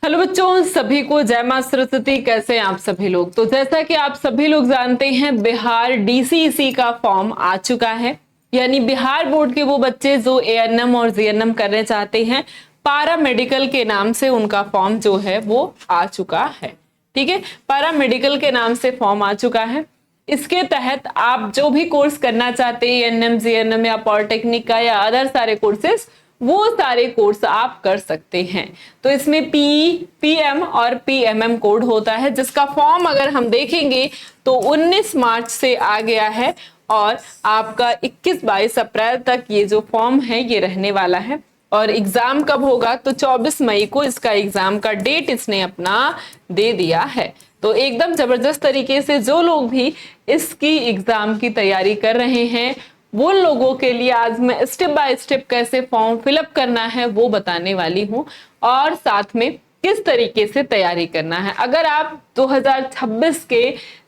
Hello बच्चों, सभी को जय मां सरस्वती। कैसे हैं आप सभी लोग। तो जैसा कि आप सभी लोग जानते हैं, बिहार डीसीईसी का फॉर्म आ चुका है। यानी बिहार बोर्ड के वो बच्चे जो एएनएम और जीएनएम करने चाहते हैं, पारा मेडिकल के नाम से उनका फॉर्म जो है वो आ चुका है। ठीक है, पारा मेडिकल के नाम से फॉर्म आ चुका है। इसके तहत आप जो भी कोर्स करना चाहते हैं, एएनएम जीएनएम या पॉलिटेक्निक का या अदर सारे कोर्सेस, वो सारे कोर्स आप कर सकते हैं। तो इसमें पीई, पीएम और पीएमएम कोड होता है, जिसका फॉर्म अगर हम देखेंगे तो 19 मार्च से आ गया है और आपका 21-22 अप्रैल तक ये जो फॉर्म है ये रहने वाला है। और एग्जाम कब होगा, तो 24 मई को इसका एग्जाम का डेट इसने अपना दे दिया है। तो एकदम जबरदस्त तरीके से जो लोग भी इसकी एग्जाम की तैयारी कर रहे हैं, वो लोगों के लिए आज मैं स्टेप बाय स्टेप कैसे फॉर्म फिलअप करना है वो बताने वाली हूँ, और साथ में किस तरीके से तैयारी करना है। अगर आप 2026 के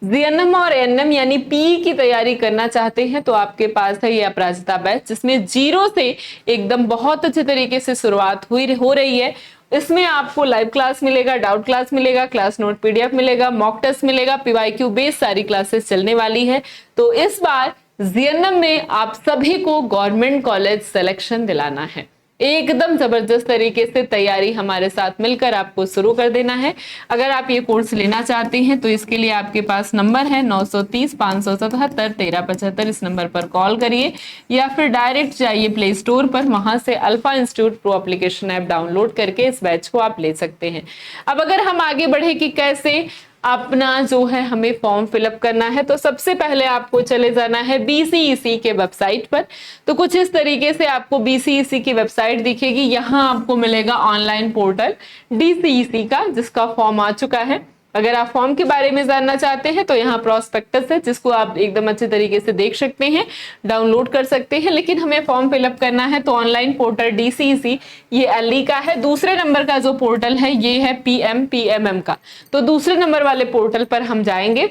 जीएनएम और एएनएम यानी पीई की तैयारी करना चाहते हैं, तो आपके पास है ये अपराजिता बैच, जिसमें जीरो से एकदम बहुत अच्छे तरीके से शुरुआत हो रही है। इसमें आपको लाइव क्लास मिलेगा, डाउट क्लास मिलेगा, क्लास नोट पीडीएफ मिलेगा, मॉक टेस्ट मिलेगा, पीवाईक्यू बेस्ड सारी क्लासेस चलने वाली है। तो इस बार जीएनएम में आप सभी को गवर्नमेंट कॉलेज सिलेक्शन दिलाना है। एकदम जबरदस्त तरीके से तैयारी हमारे साथ मिलकर आपको शुरू कर देना है। अगर आप ये कोर्स लेना चाहते हैं तो इसके लिए आपके पास नंबर है 930 577 1375। इस नंबर पर कॉल करिए या फिर डायरेक्ट जाइए प्ले स्टोर पर, वहां से alpha institute pro application app download करके इस बैच को आप ले सकते हैं। अब अगर हम आगे बढ़े कि कैसे अपना जो है हमें फॉर्म फिलअप करना है, तो सबसे पहले आपको चले जाना है बीसीईसी के वेबसाइट पर। तो कुछ इस तरीके से आपको बीसीईसी की वेबसाइट दिखेगी। यहाँ आपको मिलेगा ऑनलाइन पोर्टल डीसीईसी का, जिसका फॉर्म आ चुका है। अगर आप फॉर्म के बारे में जानना चाहते हैं तो यहाँ प्रोस्पेक्टस है, जिसको आप एकदम अच्छे तरीके से देख सकते हैं, डाउनलोड कर सकते हैं। लेकिन हमें फॉर्म फिलअप करना है तो ऑनलाइन पोर्टल डीसीईसी ये एलई का है। दूसरे नंबर का जो पोर्टल है ये है पीएम पीएमएम का। तो दूसरे नंबर वाले पोर्टल पर हम जाएंगे।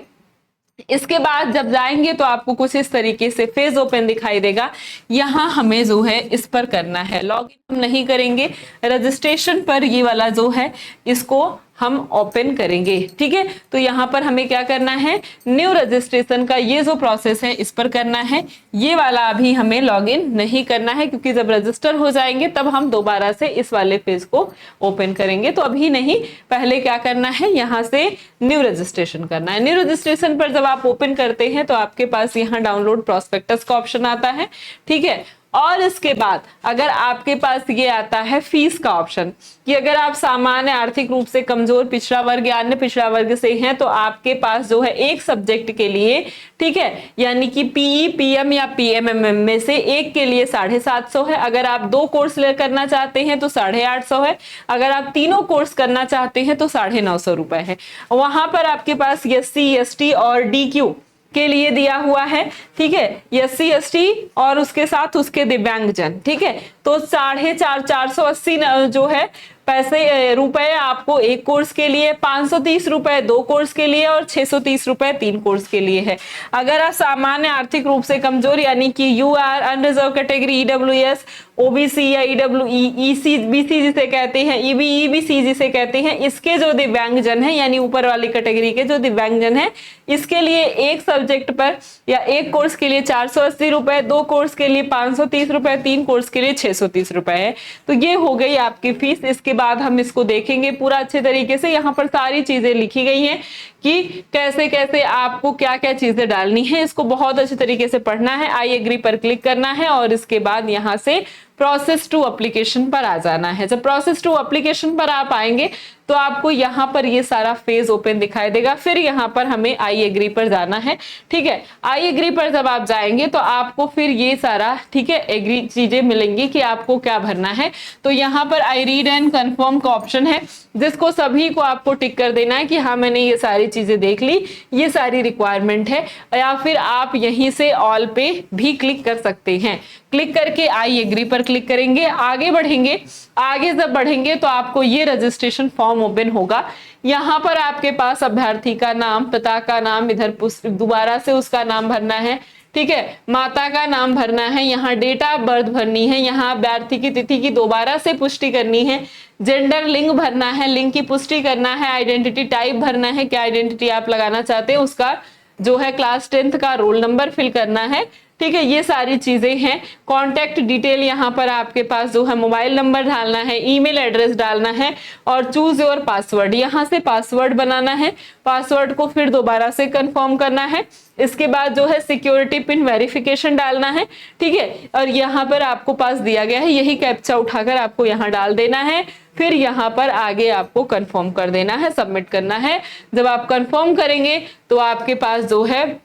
इसके बाद जब जाएंगे तो आपको कुछ इस तरीके से फेज ओपन दिखाई देगा। यहाँ हमें जो है इस पर करना है, लॉगिन हम नहीं करेंगे, रजिस्ट्रेशन पर ये वाला जो है इसको हम ओपन करेंगे। ठीक है, तो यहाँ पर हमें क्या करना है, न्यू रजिस्ट्रेशन का ये जो प्रोसेस है इस पर करना है। ये वाला अभी हमें लॉगिन नहीं करना है, क्योंकि जब रजिस्टर हो जाएंगे तब हम दोबारा से इस वाले पेज को ओपन करेंगे। तो अभी नहीं, पहले क्या करना है, यहाँ से न्यू रजिस्ट्रेशन करना है। न्यू रजिस्ट्रेशन पर जब आप ओपन करते हैं तो आपके पास यहाँ डाउनलोड प्रोस्पेक्टस का ऑप्शन आता है। ठीक है, और इसके बाद अगर आपके पास ये आता है फीस का ऑप्शन, कि अगर आप सामान्य आर्थिक रूप से कमजोर पिछड़ा वर्ग या अन्य पिछड़ा वर्ग से हैं तो आपके पास जो है एक सब्जेक्ट के लिए, ठीक है, यानी कि पीई, पीएम या पीएमएम में से एक के लिए 750 है। अगर आप 2 कोर्स करना चाहते हैं तो 850 है। अगर आप तीनों कोर्स करना चाहते हैं तो 950 रुपए है। वहां पर आपके पास एससी, एसटी और डीक्यू के लिए दिया हुआ है। ठीक है, एससी एसटी और उसके साथ उसके दिव्यांगजन। ठीक है, तो 480 जो है पैसे रुपए आपको एक कोर्स के लिए, 530 रुपए 2 कोर्स के लिए और 630 रुपए 3 कोर्स के लिए है। अगर आप सामान्य आर्थिक रूप से कमजोर यानी कि UR, unreserved category, EWS, OBC या ईसी बीसी जिसे कहते हैं, ईबीसी जिसे कहते हैं, इसके जो दिव्यांगजन है यानी ऊपर वाली कैटेगरी के जो दिव्यांगजन है, इसके लिए एक सब्जेक्ट पर या एक कोर्स के लिए 480 रुपए, 2 कोर्स के लिए 530 रुपए, 3 कोर्स के लिए 630 रुपए है। तो ये हो गई आपकी फीस। इसके बाद हम इसको देखेंगे पूरा अच्छे तरीके से। यहाँ पर सारी चीजें लिखी गई हैं कि कैसे कैसे आपको क्या क्या चीजें डालनी है। इसको बहुत अच्छे तरीके से पढ़ना है। आई एग्री पर क्लिक करना है और इसके बाद यहाँ से प्रोसेस टू एप्लीकेशन पर आ जाना है। जब प्रोसेस टू एप्लीकेशन पर आप आएंगे तो आपको यहाँ पर ये सारा फेज ओपन दिखाई देगा। फिर यहाँ पर हमें आई एग्री पर जाना है। ठीक है, आई एग्री पर जब आप जाएंगे तो आपको फिर ये सारा, ठीक है, एग्री चीजें मिलेंगी कि आपको क्या भरना है। तो यहाँ पर आई रीड एंड कंफर्म का ऑप्शन है, जिसको सभी को आपको टिक कर देना है कि हाँ मैंने ये सारी चीजें देख ली, ये सारी रिक्वायरमेंट है। या फिर आप यहीं से ऑल पे भी क्लिक कर सकते हैं। क्लिक करके आई एग्री पर क्लिक करेंगे, आगे बढ़ेंगे। आगे जब बढ़ेंगे तो आपको ये रजिस्ट्रेशन फॉर्म ओपन होगा। यहाँ पर आपके पास अभ्यर्थी का नाम, पिता का नाम, इधर दोबारा से उसका नाम भरना है। ठीक है, माता का नाम भरना है, यहाँ डेट ऑफ बर्थ भरनी है, यहाँ अभ्यर्थी की तिथि की दोबारा से पुष्टि करनी है, जेंडर लिंग भरना है, लिंग की पुष्टि करना है, आइडेंटिटी टाइप भरना है, क्या आइडेंटिटी आप लगाना चाहते हैं उसका जो है क्लास 10th का रोल नंबर फिल करना है। ठीक है, ये सारी चीजें हैं। कॉन्टैक्ट डिटेल यहाँ पर आपके पास जो है मोबाइल नंबर डालना है, ईमेल एड्रेस डालना है और चूज योर पासवर्ड, यहाँ से पासवर्ड बनाना है, पासवर्ड को फिर दोबारा से कंफर्म करना है। इसके बाद जो है सिक्योरिटी पिन वेरिफिकेशन डालना है। ठीक है, और यहाँ पर आपको पास दिया गया है, यही कैप्चा उठाकर आपको यहाँ डाल देना है, फिर यहाँ पर आगे आपको कंफर्म कर देना है, सबमिट करना है। जब आप कंफर्म करेंगे तो आपके पास जो है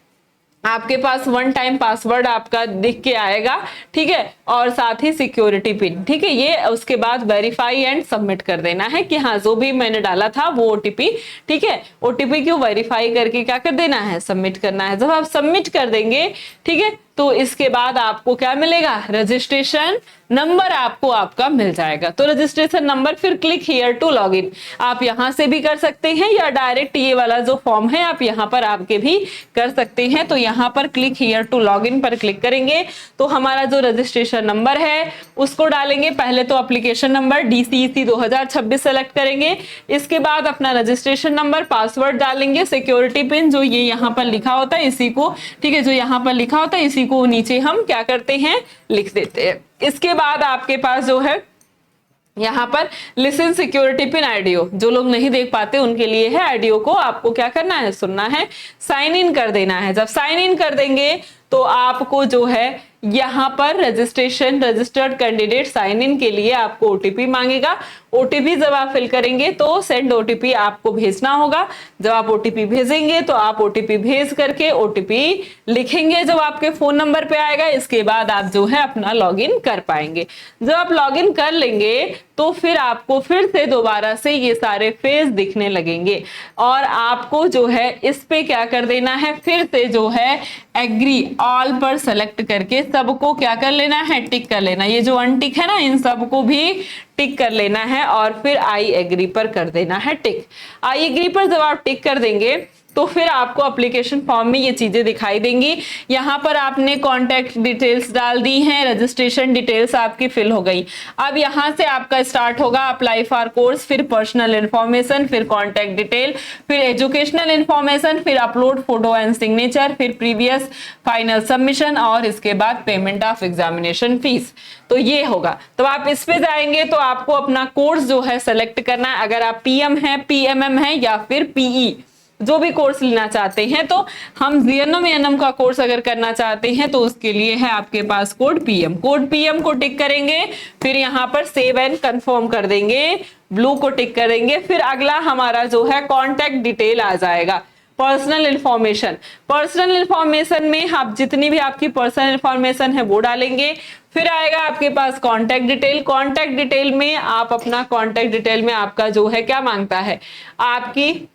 आपके पास वन टाइम पासवर्ड आपका दिख के आएगा। ठीक है, और साथ ही सिक्योरिटी पिन। ठीक है, ये उसके बाद वेरीफाई एंड सबमिट कर देना है कि हाँ जो भी मैंने डाला था वो ओटीपी, ठीक है, ओटीपी को वेरीफाई करके क्या कर देना है, सबमिट करना है। जब आप सबमिट कर देंगे, ठीक है, तो इसके बाद आपको क्या मिलेगा, रजिस्ट्रेशन नंबर आपको आपका मिल जाएगा। तो रजिस्ट्रेशन नंबर, फिर click here to log in, आप यहां से भी कर सकते हैं या डायरेक्ट ये वाला जो फॉर्म है आप यहां पर आपके भी कर सकते हैं। तो यहां पर click here to log in पर क्लिक करेंगे तो हमारा जो रजिस्ट्रेशन नंबर है उसको डालेंगे। पहले तो एप्लीकेशन नंबर DCEC 2026 सेलेक्ट करेंगे, इसके बाद अपना रजिस्ट्रेशन नंबर, पासवर्ड डालेंगे, सिक्योरिटी पिन जो ये यहाँ पर लिखा होता है इसी को, ठीक है, जो यहाँ पर लिखा होता है इसी को नीचे हम क्या करते हैं, लिख देते हैं। इसके बाद आपके पास जो है यहाँ पर लिसन सिक्योरिटी पिन आईडियो, जो लोग नहीं देख पाते उनके लिए है, आईडियो को आपको क्या करना है, सुनना है, साइन इन कर देना है। जब साइन इन कर देंगे तो आपको जो है यहाँ पर registration registered candidate sign in के लिए आपको ओटीपी मांगेगा। ओटीपी जब आप फिल करेंगे तो सेंड ओटीपी आपको भेजना होगा। जब आप ओटीपी भेजेंगे तो आप ओटीपी भेज करके ओटीपी लिखेंगे जब आपके फोन नंबर पे आएगा। इसके बाद आप जो है अपना लॉगिन कर पाएंगे। जब आप लॉगिन कर लेंगे तो फिर आपको फिर से दोबारा से ये सारे फेज दिखने लगेंगे और आपको जो है इस पे क्या कर देना है, फिर से जो है एग्री ऑल पर सेलेक्ट करके सबको क्या कर लेना है, टिक कर लेना। ये जो अनटिक है ना, इन सबको भी टिक कर लेना है और फिर आई एग्री पर कर देना है टिक। आई एग्री पर जब आप टिक कर देंगे तो फिर आपको एप्लीकेशन फॉर्म में ये चीजें दिखाई देंगी। यहाँ पर आपने कॉन्टैक्ट डिटेल्स डाल दी हैं, रजिस्ट्रेशन डिटेल्स आपकी फिल हो गई। अब यहाँ से आपका स्टार्ट होगा अप्लाई फॉर कोर्स, फिर पर्सनल इंफॉर्मेशन, फिर कॉन्टैक्ट डिटेल, फिर एजुकेशनल इंफॉर्मेशन, फिर अपलोड फोटो एंड सिग्नेचर, फिर प्रीवियस फाइनल सबमिशन और इसके बाद पेमेंट ऑफ एग्जामिनेशन फीस। तो ये होगा। तो आप इस पे जाएंगे तो आपको अपना कोर्स जो है सेलेक्ट करना है। अगर आप पीएम है, पीएमएम है या फिर पीई जो भी कोर्स लेना चाहते हैं, तो हम जीएनएम का कोर्स अगर करना चाहते हैं तो उसके लिए है आपके पास कोड पीएम। कोड पीएम को टिक करेंगे, फिर यहाँ पर सेव एंड कंफर्म कर देंगे, ब्लू को टिक करेंगे। फिर अगला हमारा जो है कॉन्टैक्ट डिटेल आ जाएगा, पर्सनल इंफॉर्मेशन। पर्सनल इंफॉर्मेशन में आप जितनी भी आपकी पर्सनल इंफॉर्मेशन है वो डालेंगे। फिर आएगा आपके पास कॉन्टैक्ट डिटेल। कॉन्टैक्ट डिटेल में आप अपना कॉन्टैक्ट डिटेल में आपका जो है क्या मांगता है, आपकी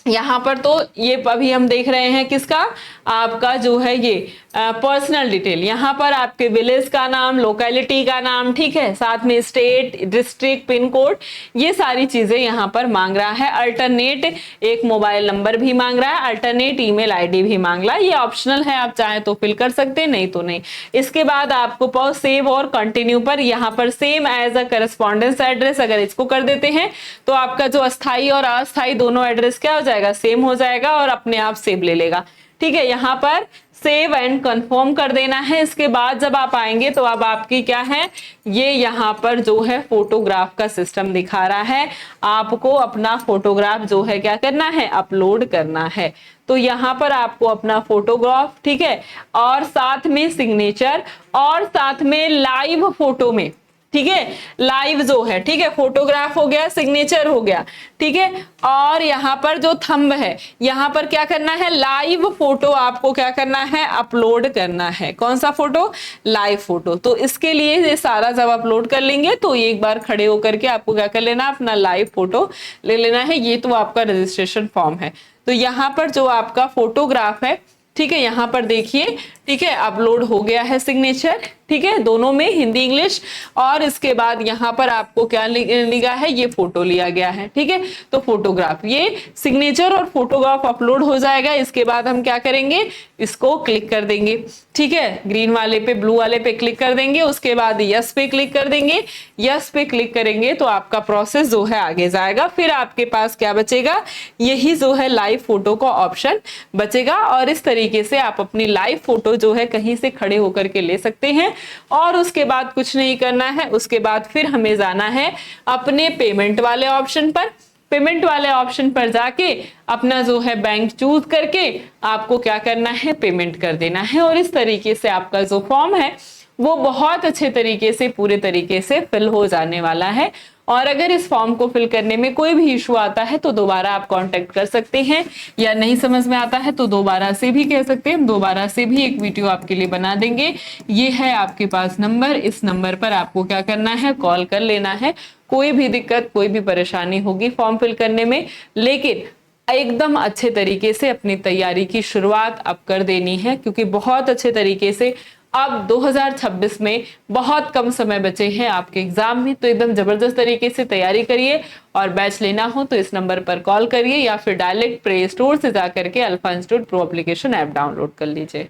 यहाँ पर तो ये अभी हम देख रहे हैं किसका, आपका जो है ये पर्सनल डिटेल। यहाँ पर आपके विलेज का नाम, लोकेलिटी का नाम, ठीक है, साथ में स्टेट, डिस्ट्रिक्ट, पिन कोड, ये सारी चीजें यहाँ पर मांग रहा है। अल्टरनेट एक मोबाइल नंबर भी मांग रहा है, अल्टरनेट ईमेल आईडी भी मांग रहा है। ये ऑप्शनल है, आप चाहे तो फिल कर सकते हैं, नहीं तो नहीं। इसके बाद आपको पॉज सेव और कंटिन्यू पर यहाँ पर same as a correspondence address अगर इसको कर देते हैं तो आपका जो अस्थाई और अस्थाई दोनों एड्रेस क्या हो जाएगा, सेम हो जाएगा और अपने आप सेव ले लेगा। ठीक है, यहाँ पर सेव एंड कंफर्म कर देना है। इसके बाद जब आप आएंगे तो अब आपकी क्या है, ये यहाँ पर जो है फोटोग्राफ का सिस्टम दिखा रहा है। आपको अपना फोटोग्राफ जो है क्या करना है, अपलोड करना है। तो यहाँ पर आपको अपना फोटोग्राफ, ठीक है, और साथ में सिग्नेचर और साथ में लाइव फोटो में, ठीक है, लाइव जो है, ठीक है, फोटोग्राफ हो गया, सिग्नेचर हो गया, ठीक है, और यहाँ पर जो थंब है यहाँ पर क्या करना है, लाइव फोटो आपको क्या करना है, अपलोड करना है। कौन सा फोटो, लाइव फोटो। तो इसके लिए ये सारा जब अपलोड कर लेंगे तो एक बार खड़े होकर के आपको क्या कर लेना, अपना लाइव फोटो ले लेना है। ये तो आपका रजिस्ट्रेशन फॉर्म है। तो यहाँ पर जो आपका फोटोग्राफ है ठीक है, यहाँ पर देखिए, ठीक है, अपलोड हो गया है सिग्नेचर, ठीक है, दोनों में, हिंदी इंग्लिश। और इसके बाद यहाँ पर आपको क्या लिखा है, ये फोटो लिया गया है, ठीक है, तो फोटोग्राफ, ये सिग्नेचर और फोटोग्राफ अपलोड हो जाएगा। इसके बाद हम क्या करेंगे, इसको क्लिक कर देंगे, ठीक है, ग्रीन वाले पे, ब्लू वाले पे क्लिक कर देंगे। उसके बाद यस पे क्लिक कर देंगे। यस पे क्लिक करेंगे तो आपका प्रोसेस जो है आगे जाएगा। फिर आपके पास क्या बचेगा, यही जो है लाइव फोटो का ऑप्शन बचेगा। और इस तरीके से आप अपनी लाइव फोटो जो है कहीं से खड़े होकर के ले सकते हैं। और उसके बाद कुछ नहीं करना है, उसके बाद फिर हमें जाना है अपने पेमेंट वाले ऑप्शन पर। पेमेंट वाले ऑप्शन पर जाके अपना जो है बैंक चूज करके आपको क्या करना है, पेमेंट कर देना है। और इस तरीके से आपका जो फॉर्म है वो बहुत अच्छे तरीके से, पूरे तरीके से फिल हो जाने वाला है। और अगर इस फॉर्म को फिल करने में कोई भी इशू आता है तो दोबारा आप कांटेक्ट कर सकते हैं, या नहीं समझ में आता है तो दोबारा से भी कह सकते हैं, दोबारा से भी एक वीडियो आपके लिए बना देंगे। ये है आपके पास नंबर, इस नंबर पर आपको क्या करना है, कॉल कर लेना है। कोई भी दिक्कत, कोई भी परेशानी होगी फॉर्म फिल करने में, लेकिन एकदम अच्छे तरीके से अपनी तैयारी की शुरुआत अब कर देनी है, क्योंकि बहुत अच्छे तरीके से अब 2026 में बहुत कम समय बचे हैं आपके एग्जाम में। तो एकदम जबरदस्त तरीके से तैयारी करिए। और बैच लेना हो तो इस नंबर पर कॉल करिए, या फिर डायरेक्ट प्ले स्टोर से जाकर के alpha institute pro application app download कर लीजिए।